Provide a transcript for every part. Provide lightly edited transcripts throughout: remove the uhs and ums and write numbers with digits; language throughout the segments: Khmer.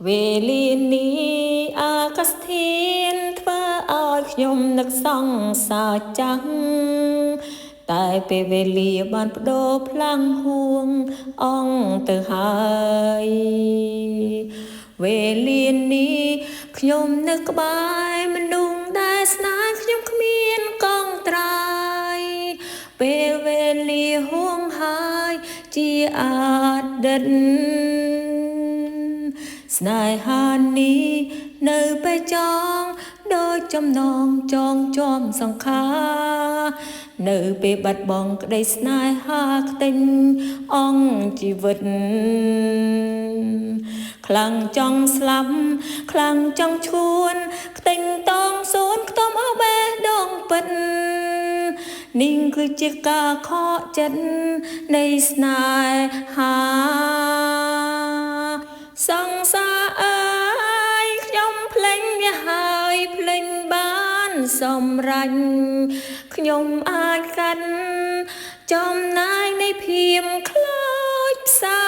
វេលានេះអាកាសធាតុធ្វើឲ្យខ្ញុំនឹកសង្សារចាំងតែពេលវេលាបានបដូរផ្លាំងហួងអងទៅហើយវេលានេះខ្ញុំនឹកក្បែរមនុស្សដែលស្នេហ៍ខ្ញុំគ្មានកងត្រាយពេលវេលាហួងហើយជាអតីតស្នេហានេះនៅពេលចង់ដូចចំណងចងជាប់សង្ខារនៅពេលបាត់បង់ក្តីស្នេហាខ្ទេញអង្គជីវិតខ្លាំងចង់ស្លាប់ខ្លាំងចង់ឈួនខ្ទេញតងសួនខ្ទមអស់បេះដូងពិតនេះគឺជាការខកចិត្តនៃស្នេហាសង្សារអើយខ្ញុំភ្លេចវាហើយភ្លេចបានសម្រេចខ្ញុំអាចកាត់ចំណាយនៃភាពខ្លោចផ្សា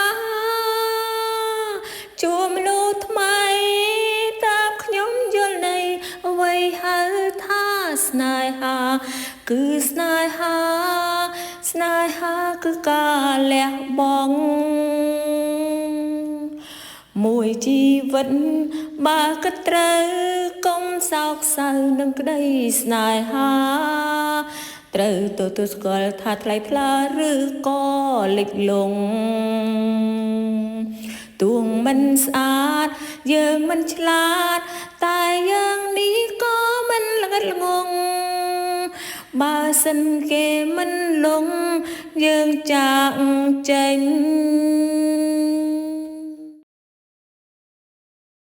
ជួបមនុស្សថ្មីតាមខ្ញុំយល់នៃអ្វីហៅថាស្នេហាគឺស្នេហាស្នេហាគឺការលះបង់មួយជីវិតបើគិតត្រូវកុំសោកសៅនឹងក្តីស្នេហាត្រូវទទួលស្គាល់ថាថ្លៃថ្លាឬក៏លិចលង់ទួងមិនស្អាតយើងមិនឆ្លាតតែយើងនេះក៏មិនល្ងិតល្ងងបើសិនគេមិនលងយើងចាកចេញ